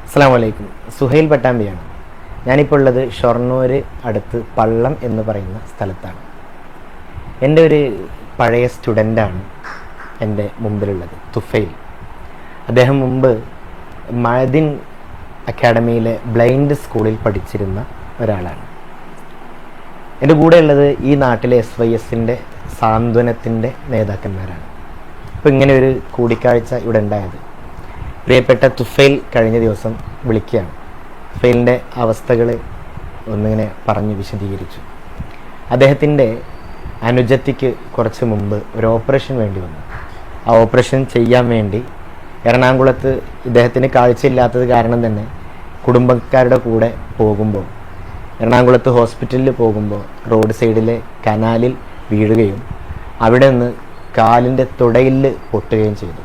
അസ്സലാമു അലൈക്കും. സുഹൈൽ പട്ടാമ്പിയാണ്. ഞാനിപ്പോൾ ഉള്ളത് ഷൊർണൂർ അടുത്ത് പള്ളം എന്ന് പറയുന്ന സ്ഥലത്താണ്. എൻ്റെ ഒരു പഴയ സ്റ്റുഡൻ്റാണ് എൻ്റെ മുമ്പിലുള്ളത്, തുഫൈൽ. അദ്ദേഹം മുമ്പ് മഅദിൻ അക്കാഡമിയിലെ ബ്ലൈൻഡ് സ്കൂളിൽ പഠിച്ചിരുന്ന ഒരാളാണ്. എൻ്റെ കൂടെ ഉള്ളത് ഈ നാട്ടിലെ SYSൻ്റെ സാന്ത്വനത്തിൻ്റെ നേതാക്കന്മാരാണ്. അപ്പോൾ ഇങ്ങനെ ഒരു കൂടിക്കാഴ്ച ഇവിടെ ഉണ്ടായത്. പ്രിയപ്പെട്ട തുഫൈൽ കഴിഞ്ഞ ദിവസം വിളിക്കുകയാണ്. തുഫൈലിൻ്റെ അവസ്ഥകൾ ഒന്നിങ്ങനെ പറഞ്ഞ് വിശദീകരിച്ചു. അദ്ദേഹത്തിൻ്റെ അനുജത്തിക്ക് കുറച്ച് മുമ്പ് ഒരു ഓപ്പറേഷൻ വേണ്ടി വന്നു. ആ ഓപ്പറേഷൻ ചെയ്യാൻ വേണ്ടി എറണാകുളത്ത് ഇദ്ദേഹത്തിന് കാഴ്ചയില്ലാത്തത് കാരണം തന്നെ കുടുംബക്കാരുടെ കൂടെ പോകുമ്പോൾ എറണാകുളത്ത് ഹോസ്പിറ്റലിൽ പോകുമ്പോൾ റോഡ് സൈഡിലെ കനാലിൽ വീഴുകയും അവിടെ നിന്ന് കാലിൻ്റെ തുടയിൽ പൊട്ടുകയും ചെയ്തു.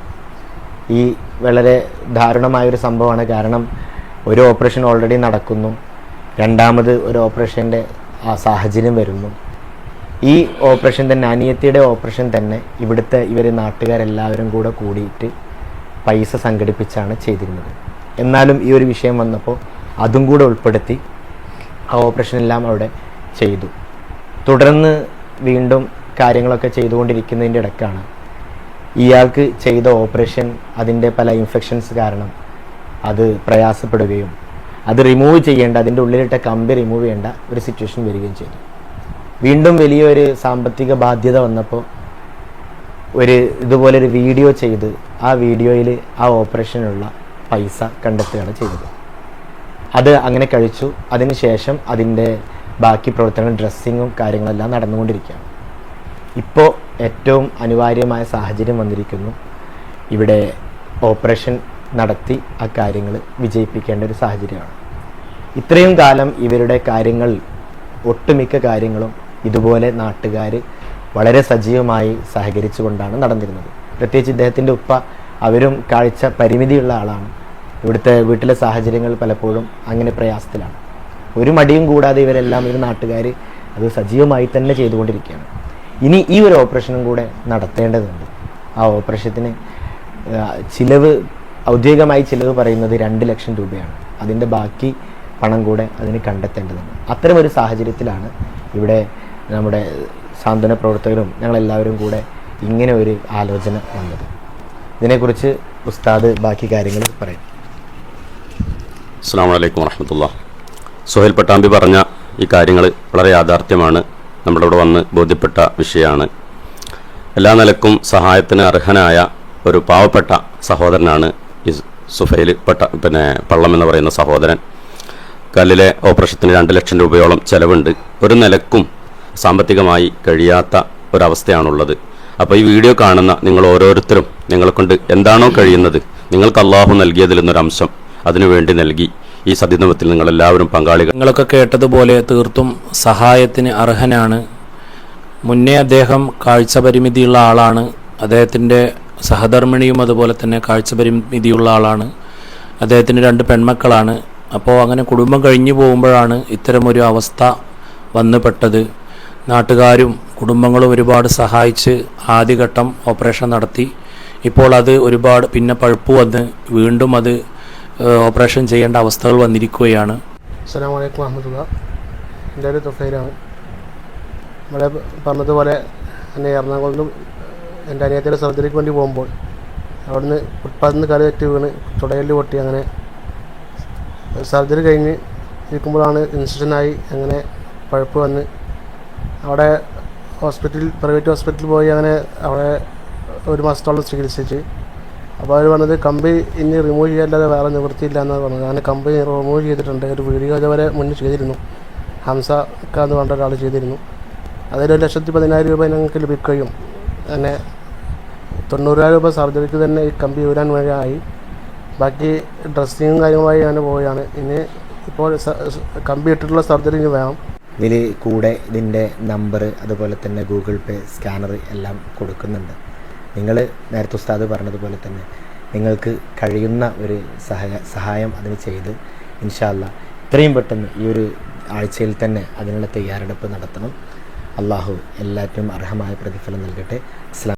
ഈ വളരെ ദാരുണമായൊരു സംഭവമാണ്. കാരണം ഒരു ഓപ്പറേഷൻ ഓൾറെഡി നടക്കുന്നു, രണ്ടാമത് ഒരു ഓപ്പറേഷൻ്റെ ആ സാഹചര്യം വരുന്നു. ഈ ഓപ്പറേഷൻ തന്നെ, അനിയത്തിയുടെ ഓപ്പറേഷൻ തന്നെ ഇവിടുത്തെ നാട്ടുകാരെല്ലാവരും കൂടെ കൂടിയിട്ട് പൈസ സംഘടിപ്പിച്ചാണ് ചെയ്തിരുന്നത്. എന്നാലും ഈ ഒരു വിഷയം വന്നപ്പോൾ അതും കൂടെ ഉൾപ്പെടുത്തി ആ ഓപ്പറേഷൻ എല്ലാം അവിടെ ചെയ്തു. തുടർന്ന് വീണ്ടും കാര്യങ്ങളൊക്കെ ചെയ്തുകൊണ്ടിരിക്കുന്നതിൻ്റെ ഇടയ്ക്കാണ് ഇയാൾക്ക് ചെയ്ത ഓപ്പറേഷൻ അതിൻ്റെ പല ഇൻഫെക്ഷൻസ് കാരണം അത് പ്രയാസപ്പെടുകയും അത് റിമൂവ് ചെയ്യേണ്ട, അതിൻ്റെ ഉള്ളിലിട്ട കമ്പി റിമൂവ് ചെയ്യേണ്ട ഒരു സിറ്റുവേഷൻ വരികയും ചെയ്തു. വീണ്ടും വലിയൊരു സാമ്പത്തിക ബാധ്യത വന്നപ്പോൾ ഇതുപോലൊരു വീഡിയോ ചെയ്ത് ആ വീഡിയോയിൽ ആ ഓപ്പറേഷനുള്ള പൈസ കണ്ടെത്തുകയാണ് ചെയ്തത്. അത് അങ്ങനെ കഴിച്ചു. അതിനുശേഷം അതിൻ്റെ ബാക്കി പ്രവർത്തനങ്ങൾ, ഡ്രസ്സിങ്ങും കാര്യങ്ങളെല്ലാം നടന്നുകൊണ്ടിരിക്കുകയാണ്. ഇപ്പോൾ ഏറ്റവും അനിവാര്യമായ സാഹചര്യം വന്നിരിക്കുന്നു. ഇവിടെ ഓപ്പറേഷൻ നടത്തി ആ കാര്യങ്ങൾ വിജയിപ്പിക്കേണ്ട ഒരു സാഹചര്യമാണ്. ഇത്രയും കാലം ഇവരുടെ കാര്യങ്ങൾ, ഒട്ടുമിക്ക കാര്യങ്ങളും ഇതുപോലെ നാട്ടുകാർ വളരെ സജീവമായി സഹകരിച്ചു കൊണ്ടാണ് നടന്നിരുന്നത്. പ്രത്യേകിച്ച് ഇദ്ദേഹത്തിൻ്റെ ഉപ്പ, അവരും കാഴ്ച പരിമിതിയുള്ള ആളാണ്. ഇവിടുത്തെ വീട്ടിലെ സാഹചര്യങ്ങൾ പലപ്പോഴും അങ്ങനെ പ്രയാസത്തിലാണ്. ഒരു മടിയും കൂടാതെ ഇവരെല്ലാം നാട്ടുകാർ അത് സജീവമായി തന്നെ ചെയ്തുകൊണ്ടിരിക്കുകയാണ്. ഇനി ഈ ഒരു ഓപ്പറേഷനും കൂടെ നടത്തേണ്ടതുണ്ട്. ആ ഓപ്പറേഷത്തിന് ചിലവ്, ഔദ്യോഗികമായി ചിലവ് പറയുന്നത് 2 ലക്ഷം രൂപയാണ്. അതിൻ്റെ ബാക്കി പണം കൂടെ അതിന് കണ്ടെത്തേണ്ടതുണ്ട്. അത്തരമൊരു സാഹചര്യത്തിലാണ് ഇവിടെ നമ്മുടെ സാന്ത്വന പ്രവർത്തകരും ഞങ്ങളെല്ലാവരും കൂടെ ഇങ്ങനെ ഒരു ആലോചന വന്നത്. ഇതിനെക്കുറിച്ച് ഉസ്താദ് ബാക്കി കാര്യങ്ങൾ പറയും. അസ്സലാമു അലൈക്കും വറഹ്മത്തുള്ളാഹി. സുഹൈൽ പട്ടാമ്പി പറഞ്ഞ ഈ കാര്യങ്ങൾ വളരെ യാഥാർത്ഥ്യമാണ്. നമ്മുടെ ഇവിടെ വന്ന് ബോധ്യപ്പെട്ട വിഷയമാണ്. എല്ലാ നിലക്കും സഹായത്തിന് അർഹനായ ഒരു പാവപ്പെട്ട സഹോദരനാണ് ഈ സുഹൈൽ പള്ളം എന്ന് പറയുന്ന സഹോദരൻ. കല്ലിലെ ഓപ്പറേഷത്തിന് 2 ലക്ഷം രൂപയോളം ചെലവുണ്ട്. ഒരു നിലക്കും സാമ്പത്തികമായി കഴിയാത്ത ഒരവസ്ഥയാണുള്ളത്. അപ്പോൾ ഈ വീഡിയോ കാണുന്ന നിങ്ങൾ ഓരോരുത്തരും നിങ്ങളെക്കൊണ്ട് എന്താണോ കഴിയുന്നത്, നിങ്ങൾക്ക് അള്ളാഹു നൽകിയതിൽ നിന്നൊരംശം അതിനുവേണ്ടി നൽകി ഈ സദ്യദിനത്തിൽ നിങ്ങളെല്ലാവരും പങ്കാളികൾ. നിങ്ങളൊക്കെ കേട്ടതുപോലെ തീർത്തും സഹായത്തിന് അർഹനാണ്. മുന്നേ അദ്ദേഹം കാഴ്ച പരിമിതിയുള്ള ആളാണ്. അദ്ദേഹത്തിൻ്റെ സഹധർമ്മിണിയും അതുപോലെ തന്നെ കാഴ്ച പരിമിതിയുള്ള ആളാണ്. അദ്ദേഹത്തിന് 2 പെൺമക്കളാണ്. അപ്പോൾ അങ്ങനെ കുടുംബം കഴിഞ്ഞു പോകുമ്പോഴാണ് ഇത്തരമൊരു അവസ്ഥ വന്നുപെട്ടത്. നാട്ടുകാരും കുടുംബങ്ങളും ഒരുപാട് സഹായിച്ച് ആദ്യഘട്ടം ഓപ്പറേഷൻ നടത്തി. ഇപ്പോൾ അത് ഒരുപാട് പിന്നെ പഴുപ്പ് വന്ന് വീണ്ടും അത് ഓപ്പറേഷൻ ചെയ്യേണ്ട അവസ്ഥകൾ വന്നിരിക്കുകയാണ്. അസ്സലാമു അലൈക്കും വറഹ്മത്തുള്ളാഹി. എൻ്റെ ഒരു തുഫൈലാണ്. ഇവിടെ പറഞ്ഞതുപോലെ എന്നെ എറണാകുളത്തും എൻ്റെ അനിയത്തിയുടെ സർജറിക്ക് വേണ്ടി പോകുമ്പോൾ അവിടുന്ന് ഫുട്പാത്തിൽ നിന്ന് കാല് തെറ്റി വീണ് തുടയിൽ പൊട്ടി. അങ്ങനെ സർജറി കഴിഞ്ഞ് ഇരിക്കുമ്പോഴാണ് ഇൻസിഷനായി അങ്ങനെ പഴുപ്പ് വന്ന് അവിടെ പ്രൈവറ്റ് ഹോസ്പിറ്റലിൽ പോയി. അങ്ങനെ അവിടെ 1 മാസത്തോളം ചികിത്സിച്ച്. അപ്പോൾ അവർ പറഞ്ഞത് കമ്പി ഇനി റിമൂവ് ചെയ്യാല്ലാതെ വേറെ നിവൃത്തിയില്ല എന്നാണ് പറഞ്ഞത്. അങ്ങനെ കമ്പി റിമൂവ് ചെയ്തിട്ടുണ്ട്. ഒരു വീഡിയോ ഇതുവരെ മുന്നിൽ ചെയ്തിരുന്നു. ഹംസ എന്ന് പറഞ്ഞ ഒരാൾ ചെയ്തിരുന്നു. അതിൽ 1,10,000 രൂപ ഞങ്ങൾക്ക് ലഭിക്കുകയും അങ്ങനെ 90,000 രൂപ സർജറിക്ക് തന്നെ ഈ കമ്പി ഊരാൻ വഴിയായി. ബാക്കി ഡ്രസ്സിങ്ങും കാര്യങ്ങളുമായി ഞാൻ പോവുകയാണ്. ഇനി ഇപ്പോൾ കമ്പി ഇട്ടിട്ടുള്ള സർജറി ഇനി വേണം. ഇതിൽ കൂടെ ഇതിൻ്റെ നമ്പർ, അതുപോലെ തന്നെ ഗൂഗിൾ പേ, സ്കാനർ എല്ലാം കൊടുക്കുന്നുണ്ട്. നിങ്ങൾ നേരത്തെ ഉസ്താദ് പറഞ്ഞതുപോലെ തന്നെ നിങ്ങൾക്ക് കഴിയുന്ന ഒരു സഹായം അതിന് ചെയ്ത് ഇൻഷാ അല്ലാഹ് എത്രയും പെട്ടെന്ന് ഈ ഒരു ആഴ്ചയിൽ തന്നെ അതിനുള്ള തയ്യാറെടുപ്പ് നടത്തണം. അള്ളാഹു എല്ലാറ്റിനും അർഹമായ പ്രതിഫലം നൽകട്ടെ. അസ്സലാം.